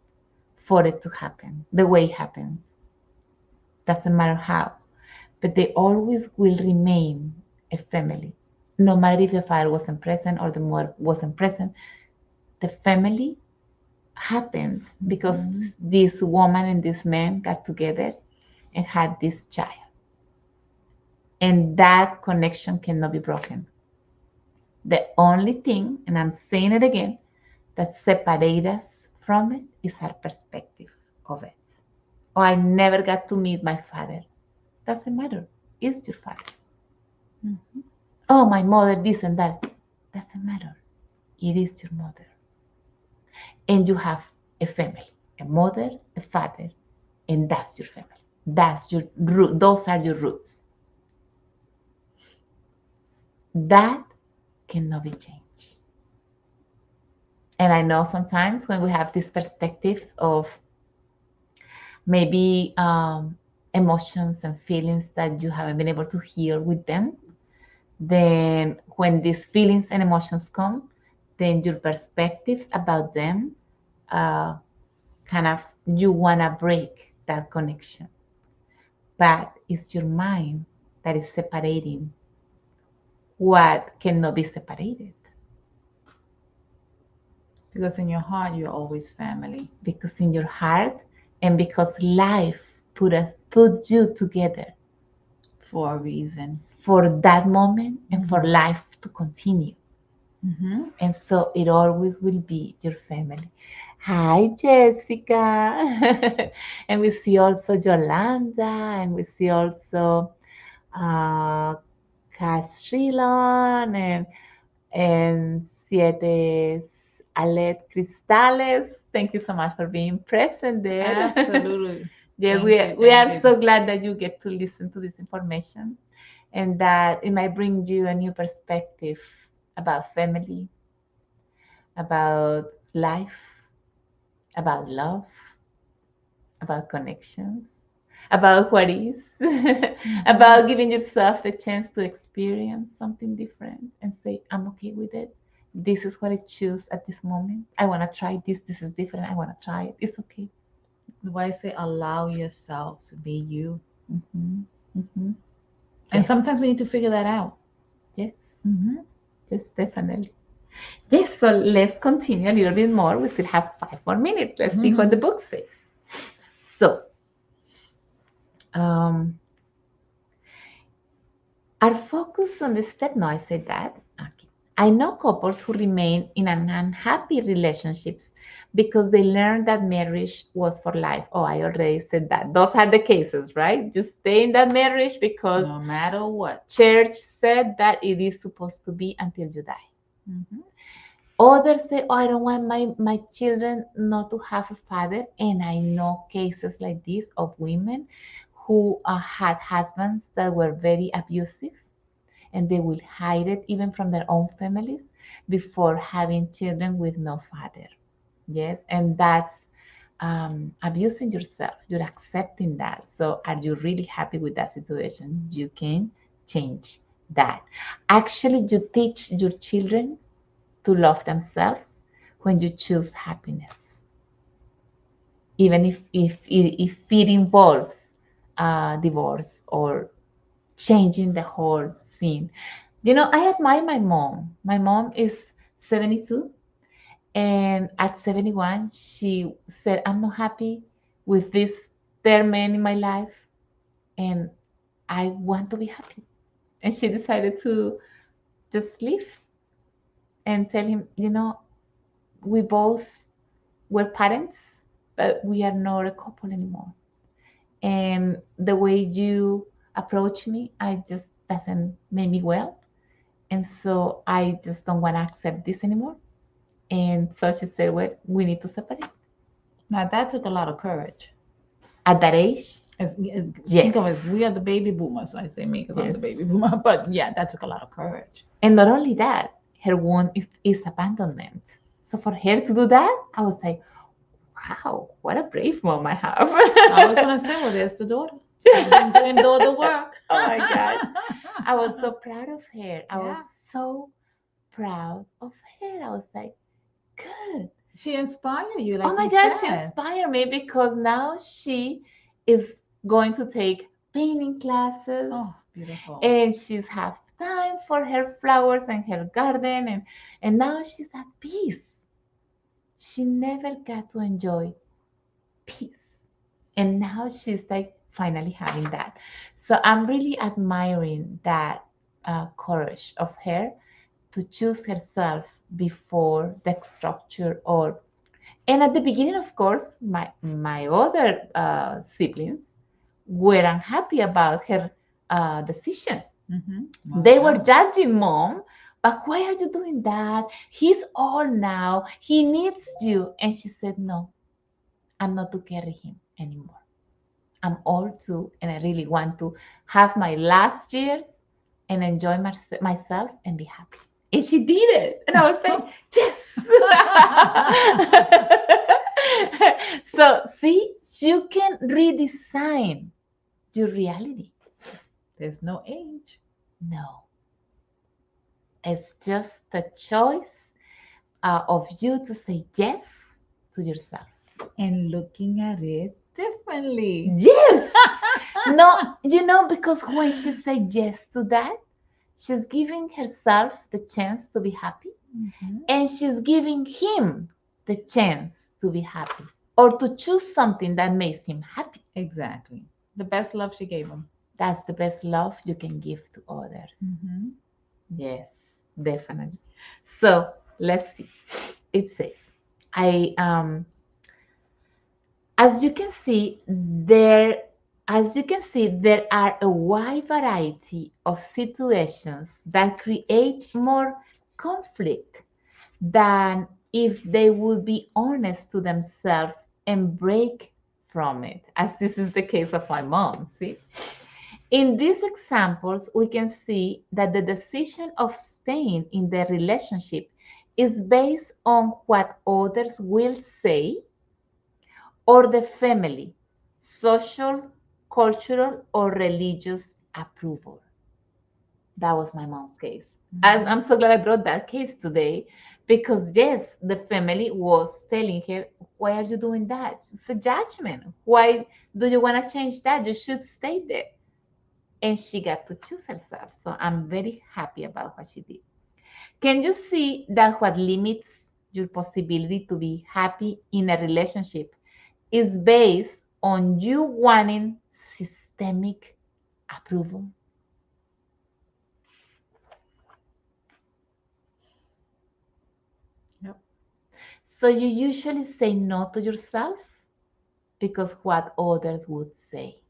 for it to happen the way it happened. Doesn't matter how, but they always will remain a family. No matter if the father wasn't present or the mother wasn't present, the family happened because Hmm. this woman and this man got together and had this child. And that connection cannot be broken. The only thing, and I'm saying it again, that separates us from it is our perspective of it. Oh, I never got to meet my father. Doesn't matter. It's your father. Hmm. Oh, my mother, this and that. Doesn't matter. It is your mother. And you have a family, a mother, a father, and that's your family. That's your root. Those are your roots. That cannot be changed. And I know sometimes when we have these perspectives of maybe emotions and feelings that you haven't been able to heal with them, then when these feelings and emotions come, then your perspectives about them uh, kind of you want to break that connection. But it's your mind that is separating what cannot be separated Because in your heart, you're always family. because in your heart and because life put you together For a reason. for that moment and for Mhm. life to continue. Hmm. And so it always will be your family. Hi, Jessica. And we see also Yolanda, and we see also uh, Castrilon, and Siete Alet Cristales. Thank you so much for being present there. Absolutely. Yes, Thank you. we Thank are you. so glad that you get to listen to this information and that it might bring you a new perspective about family, about life, about love, about connections, about what is, Hmm. about giving yourself a chance to experience something different and say, I'm okay with it. This is what I choose at this moment. I want to try this. This is different. I want to try it. It's okay. Why I say allow yourself to be you. Hmm. Hmm. And Yes, sometimes we need to figure that out. yes, Hmm. yes, definitely. Yes, so let's continue a little bit more. We still have 5 more minutes. Let's see what the Hmm. book says. So, um, our focus on the step. No, I said that. Okay. I know couples who remain in an unhappy relationships because they learned that marriage was for life. Oh, I already said that. Those are the cases, right? You stay in that marriage because No matter what. church said that it is supposed to be until you die. Hmm. Others say, oh, I don't want my children not to have a father. And I know cases like this of women who had husbands that were very abusive and they will hide it even from their own families before having children with no father. Yes, and that's abusing yourself. You're accepting that. So, are you really happy with that situation? You can change that. Actually, you teach your children to love themselves when you choose happiness, even if it involves divorce or changing the whole scene. You know, I admire my mom. My mom is 72, and at 71, she said, I'm not happy with this third man in my life, and I want to be happy. And she decided to just leave and tell him, we both were parents, but we are not a couple anymore. And the way you approach me, I just doesn't make me well. And so I just don't want to accept this anymore. And so she said, well, we need to separate. Now that took a lot of courage. At that age, Think of it, yes. we are the baby boomers. So I say me because I'm Yes. the baby boomer. But yeah, that took a lot of courage. And not only that, her wound is abandonment. So for her to do that, I was like, wow, what a brave mom I have. I was gonna say, well, there's the daughter. I've been doing all the work. Oh my gosh. I was so proud of her. I was Yeah. so proud of her. I was like, good. She inspired you, Oh like my you gosh, she said. inspired me because now she is going to take painting classes, Oh, beautiful. and she's have time for her flowers and her garden, and now she's at peace. She never got to enjoy peace, and now she's like finally having that. So I'm really admiring that courage of her to choose herself before the structure. Or and at the beginning, of course, my other siblings were unhappy about her decision. They were judging mom, but why are you doing that? He's old now, he needs you. And she said, no, I'm not to carry him anymore. I'm old too, and I really want to have my last years and enjoy myself and be happy. And she did it. And I was like, yes. So, see, you can redesign your reality. There's no age. No, it's just the choice of you to say yes to yourself. And looking at it differently. Yes. No, because when she said yes to that, she's giving herself the chance to be happy, and she's giving him the chance to be happy or to choose something that makes him happy. Exactly. The best love she gave him. That's the best love you can give to others. Yes, definitely. So let's see. It says, I as you can see, there are a wide variety of situations that create more conflict than if they would be honest to themselves and break from it, as this is the case of my mom. See, in these examples, we can see that the decision of staying in the relationship is based on what others will say, or the family, social, cultural, or religious approval. That was my mom's case. I'm so glad I brought that case today, because, yes, the family was telling her, why are you doing that? It's a judgment. Why do you want to change that? You should stay there. And she got to choose herself. So I'm very happy about what she did. Can you see that what limits your possibility to be happy in a relationship is based on you wanting systemic approval? Yep. So you usually say no to yourself because what others would say.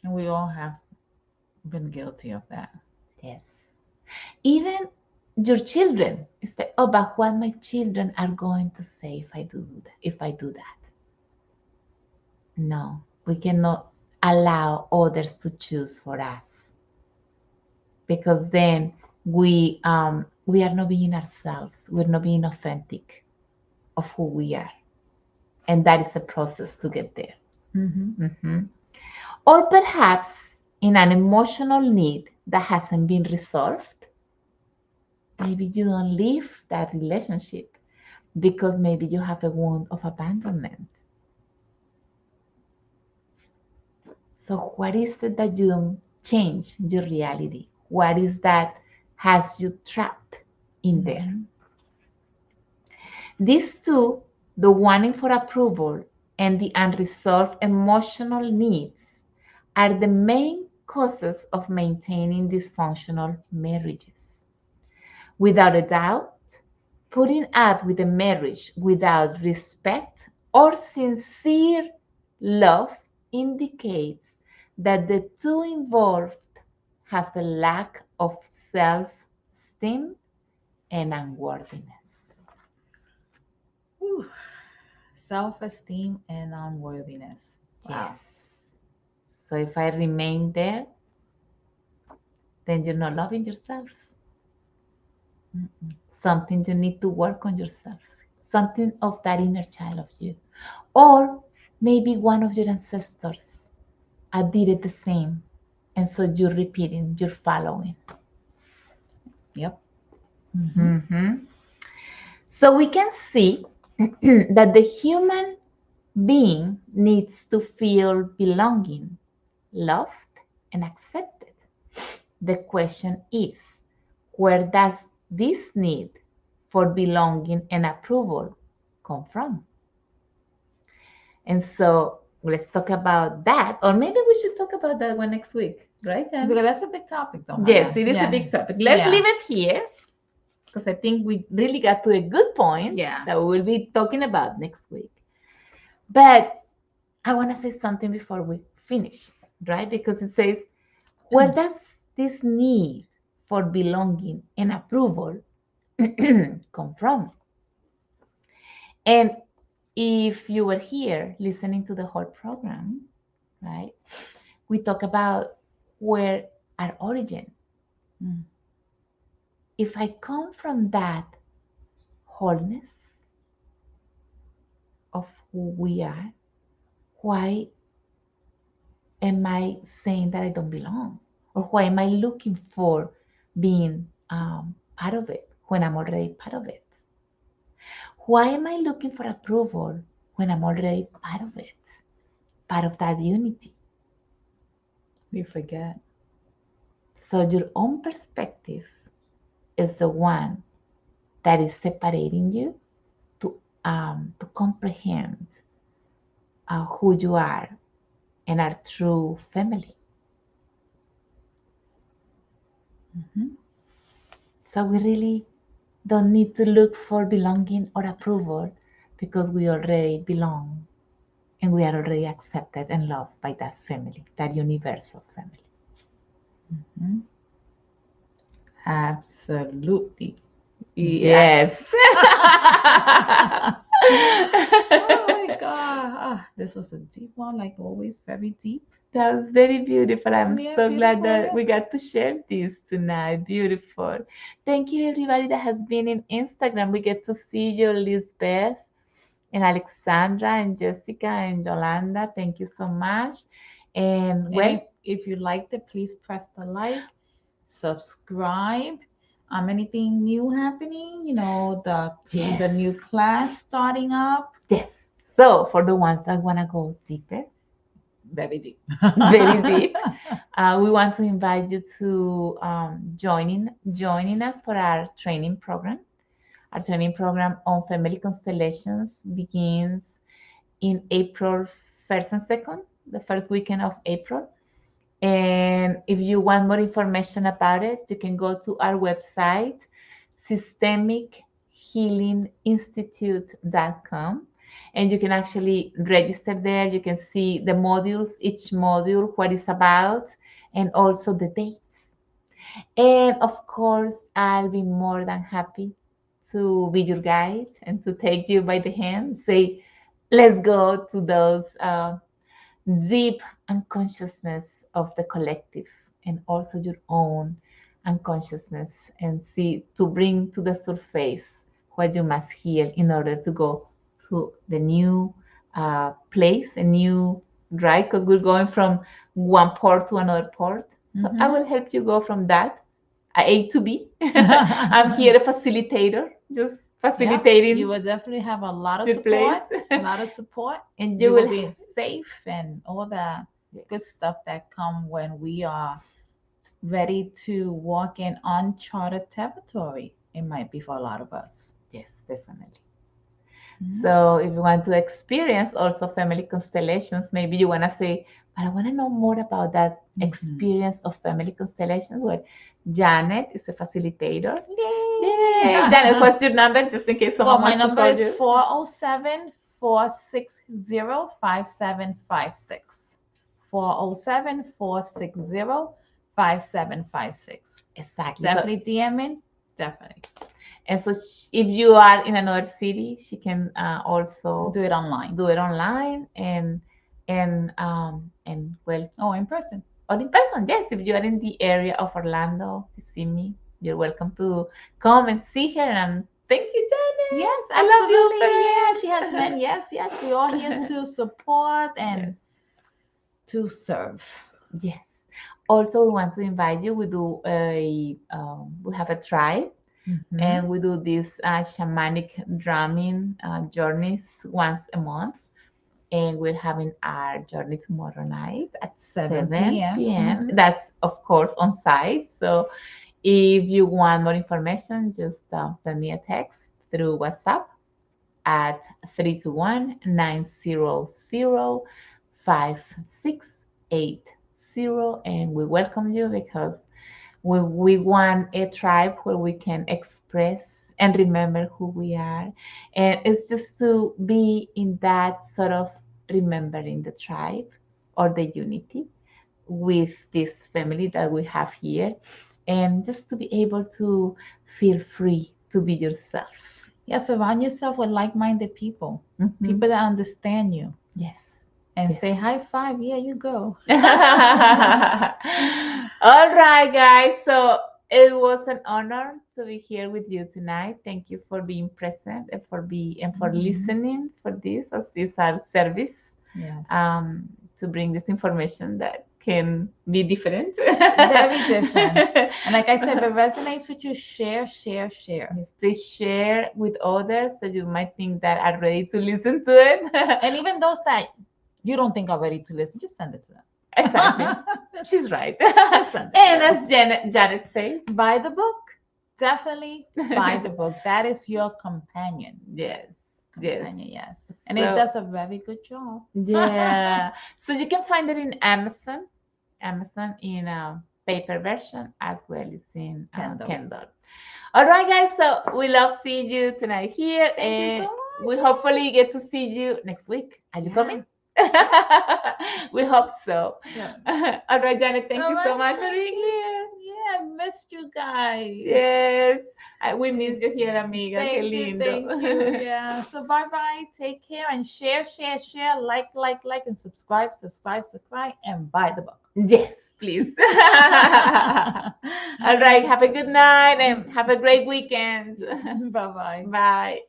And we all have been guilty of that. Yes. Even your children. It's like, oh, but what my children are going to say if I do that. No, we cannot allow others to choose for us, because then we are not being ourselves. We're not being authentic. of who we are. And that is a process to get there. Mm-hmm. Mhm. Or perhaps in an emotional need that hasn't been resolved. Maybe you don't leave that relationship because maybe you have a wound of abandonment. So, what is it that you don't change your reality? What is that has you trapped in there? Mm-hmm. These two, the wanting for approval and the unresolved emotional needs, are the main causes of maintaining dysfunctional marriages. Without a doubt, putting up with a marriage without respect or sincere love indicates that the two involved have a lack of self esteem and unworthiness. Self-esteem and unworthiness. Yes. Wow. So if I remain there, then you're not loving yourself. Mm-mm. Something you need to work on yourself. Something of that inner child of you. Or maybe one of your ancestors did it the same. And so you're repeating, you're following. Yep. Mm-hmm. Mhm. So we can see that the human being needs to feel belonging, loved, and accepted. The question is, where does this need for belonging and approval come from? And so let's talk about that, or maybe we should talk about that one next week, right, Jen? Because that's a big topic, though, Yes, Maya. it is a Yeah. big topic. Let's Yeah. leave it here because I think we really got to a good point Yeah. that we will be talking about next week. But I want to say something before we finish, right? Because it says, where does this need for belonging and approval come from? And if you were here listening to the whole program, right, we talk about where our origin. Mm. If I come from that wholeness of who we are, why am I saying that I don't belong? Or why am I looking for being part of it when I'm already part of it? Why am I looking for approval when I'm already part of it, part of that unity? We forget. So your own perspective is the one that is separating you to comprehend who you are and our true family. Mm-hmm. So we really don't need to look for belonging or approval because we already belong and we are already accepted and loved by that family, that universal family. Mm-hmm. Absolutely. Yes. Yes. Oh my God. Ah, this was a deep one, like always, very deep. That was very beautiful. I'm Yeah, so glad beautiful. that Yeah. we got to share this tonight. Beautiful. Thank you, everybody that has been in Instagram. We get to see you, Lisbeth and Alexandra and Jessica and Yolanda. Thank you so much. And And well, if you liked it, please press the like, subscribe. Anything new happening? The new yes, class starting up. yes. So for the ones that want to go deeper, Very deep. very deep, we want to invite you to joining us for our training program. Our training program on family constellations begins in April 1st and 2nd, the first weekend of April. And if you want more information about it, you can go to our website, systemichealinginstitute.com. And you can actually register there. You can see the modules, each module, what it's about, and also the dates. And of course, I'll be more than happy to be your guide and to take you by the hand, say, let's go to those deep unconsciousness of the collective and also your own unconsciousness and see to bring to the surface what you must heal in order to go to the new place, a new drive, because we're going from one port to another port. So I will help you go from that A to B. I'm here a facilitator, just facilitating. You will definitely have a lot of the support, place. a lot of support, And you you will will be safe and all the Yes. good stuff that come when we are ready to walk in uncharted territory. It might be for a lot of us. Yes, definitely. Mhm. So if you want to experience also family constellations, maybe you want to say, but I want to know more about that Mhm. experience of family constellations. Well, Janet is a facilitator. Yay! Yay! Janet, what's your number just in case Well, someone my wants to number call is you? 407 460 5756. 407 460 5756. Exactly. So, Definitely DMing. Definitely. and so if you are in another city, she can also Do it online. do it online and well, Oh, in person. or in person. Yes, if you are in the area of Orlando to see me, you're welcome to come and see her. And thank you, Janet. Yes, I love you, absolutely. Yeah, friend. she has men. Yes, yes. We're all here to support and to serve. Yes. Also, we want to invite you. We have a tribe, Mhm. and we do these shamanic drumming journeys once a month. And we're having our journey tomorrow night at 7 7 p.m. p.m. Mhm. That's, of course, on site. So if you want more information, just send me a text through WhatsApp at 321-900-5680. And we welcome you because we want a tribe where we can express and remember who we are. And it's just to be in that sort of remembering the tribe or the unity with this family that we have here, and just to be able to feel free to be yourself. Yeah, surround yourself with like-minded people, Mhm. people that understand you, Yes. and Yes. say high five. Yeah, you go. All right, guys. So it was an honor to be here with you tonight. Thank you for being present and for Mhm. listening for this as is our service Yes. to bring this information that can be different. Very different. And like I said, if it resonates with you, share, share, share. Yes, please share with others that you might think that are ready to listen to it. And even those that you don't think are ready to listen, just send it to them. Exactly. She's right. Send it to And them. as Janet says, Buy the book. Definitely buy the book. That is your companion. yes, yes. Companion, yes. And it So- does a very good job. Yeah. So you can find it in Amazon, in a paper version as well as in Kindle. Kindle. All right, guys. So we love seeing you tonight here, Thank you and so much. we hopefully get to see you next week. Are you Yeah. coming? We hope so. Yeah. All right, Janet. Thank you so All much right, for being thank here. Yeah, I missed you guys. Yes, we miss you here, amiga. Qué Thank you, lindo. thank you. Yeah. So bye bye. Take care and share, share, share, like, and subscribe, and buy the book. Yes, please. All right. Have a good night and have a great weekend. Bye bye. Bye.